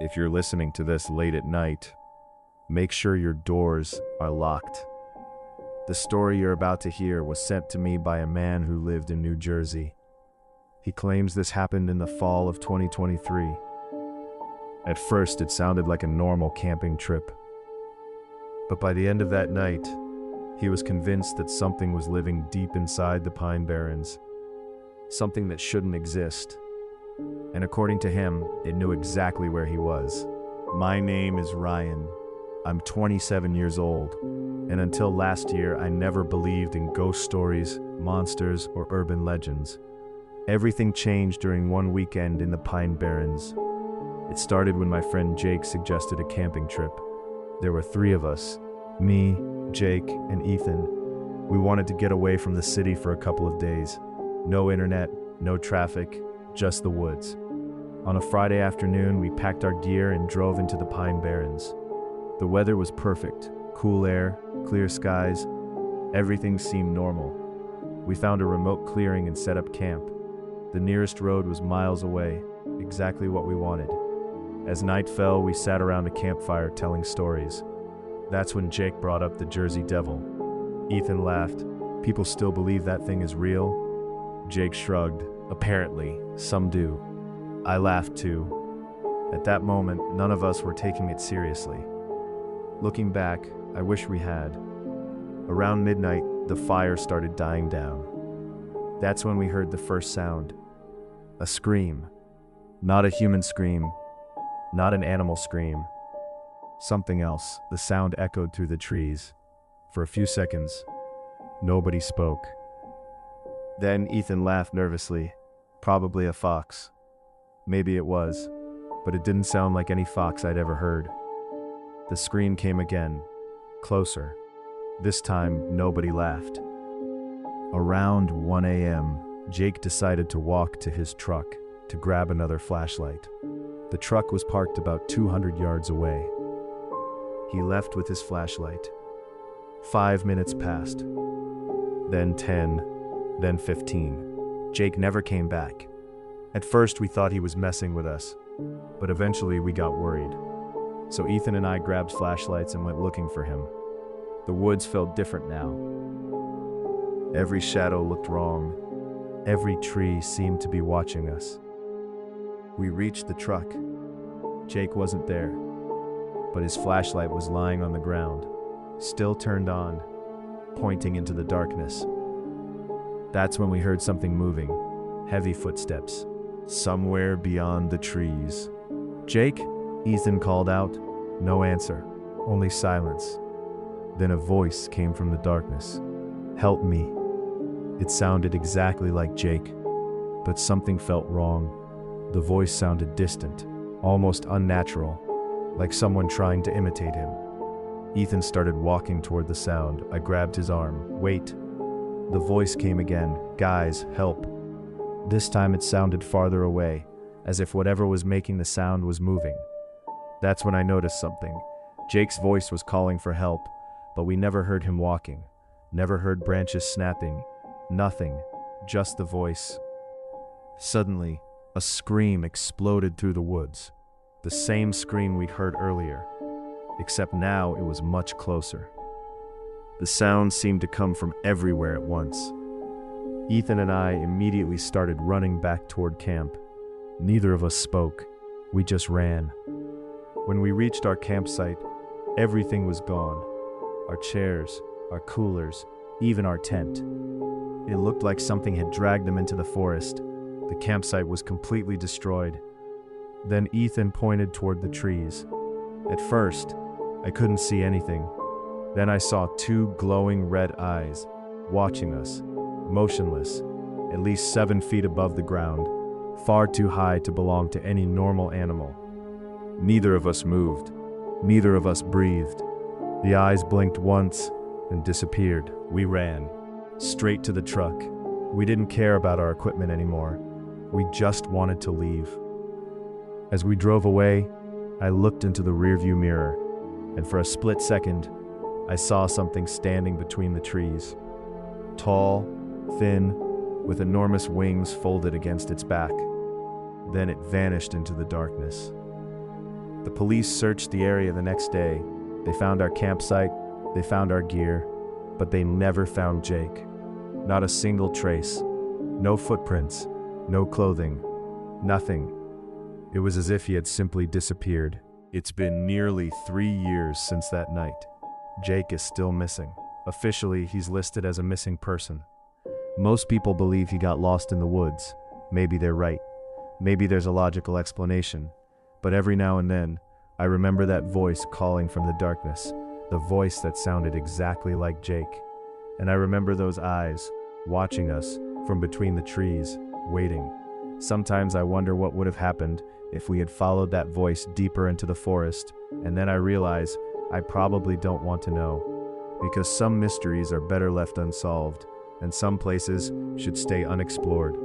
If you're listening to this late at night, make sure your doors are locked. The story you're about to hear was sent to me by a man who lived in New Jersey. He claims this happened in the fall of 2023. At first, it sounded like a normal camping trip. But by the end of that night, he was convinced that something was living deep inside the Pine Barrens, something that shouldn't exist. And according to him, it knew exactly where he was. My name is Ryan. I'm 27 years old, and until last year, I never believed in ghost stories, monsters, or urban legends. Everything changed during one weekend in the Pine Barrens. It started when my friend Jake suggested a camping trip. There were 3 of us, me, Jake, and Ethan. We wanted to get away from the city for a couple of days. No internet, no traffic, just the woods. On a Friday afternoon, we packed our gear and drove into the Pine Barrens. The weather was perfect, cool air, clear skies. Everything seemed normal. We found a remote clearing and set up camp. The nearest road was miles away, exactly what we wanted. As night fell, we sat around a campfire telling stories. That's when Jake brought up the Jersey Devil. Ethan laughed. People still believe that thing is real? Jake shrugged. Apparently, some do. I laughed too. At that moment, none of us were taking it seriously. Looking back, I wish we had. Around midnight, the fire started dying down. That's when we heard the first sound. A scream. Not a human scream. Not an animal scream. Something else. The sound echoed through the trees. For a few seconds, nobody spoke. Then Ethan laughed nervously. Probably a fox. Maybe it was, but it didn't sound like any fox I'd ever heard. The scream came again, closer. This time, nobody laughed. Around 1 a.m., Jake decided to walk to his truck to grab another flashlight. The truck was parked about 200 yards away. He left with his flashlight. 5 minutes passed, then 10, then 15. Jake never came back. At first, we thought he was messing with us, but eventually we got worried. So Ethan and I grabbed flashlights and went looking for him. The woods felt different now. Every shadow looked wrong. Every tree seemed to be watching us. We reached the truck. Jake wasn't there, but his flashlight was lying on the ground, still turned on, pointing into the darkness. That's when we heard something moving, heavy footsteps, somewhere beyond the trees. Jake? Ethan called out. No answer, only silence. Then a voice came from the darkness. Help me. It sounded exactly like Jake, but something felt wrong. The voice sounded distant, almost unnatural, like someone trying to imitate him. Ethan started walking toward the sound. I grabbed his arm. Wait. The voice came again. Guys, help. This time it sounded farther away, as if whatever was making the sound was moving. That's when I noticed something. Jake's voice was calling for help, but we never heard him walking. Never heard branches snapping. Nothing. Just the voice. Suddenly, a scream exploded through the woods. The same scream we'd heard earlier, except now it was much closer. The sound seemed to come from everywhere at once. Ethan and I immediately started running back toward camp. Neither of us spoke. We just ran. When we reached our campsite, everything was gone. Our chairs, our coolers, even our tent. It looked like something had dragged them into the forest. The campsite was completely destroyed. Then Ethan pointed toward the trees. At first, I couldn't see anything. Then I saw 2 glowing red eyes, watching us, motionless, at least 7 feet above the ground, far too high to belong to any normal animal. Neither of us moved. Neither of us breathed. The eyes blinked once and disappeared. We ran, straight to the truck. We didn't care about our equipment anymore. We just wanted to leave. As we drove away, I looked into the rearview mirror, and for a split second, I saw something standing between the trees. Tall, thin, with enormous wings folded against its back. Then it vanished into the darkness. The police searched the area the next day. They found our campsite, they found our gear, but they never found Jake. Not a single trace. No footprints, no clothing, nothing. It was as if he had simply disappeared. It's been nearly 3 years since that night. Jake is still missing. Officially, he's listed as a missing person. Most people believe he got lost in the woods. Maybe they're right. Maybe there's a logical explanation. But every now and then, I remember that voice calling from the darkness, the voice that sounded exactly like Jake. And I remember those eyes, watching us from between the trees, waiting. Sometimes I wonder what would have happened if we had followed that voice deeper into the forest, and then I realize I probably don't want to know, because some mysteries are better left unsolved, and some places should stay unexplored.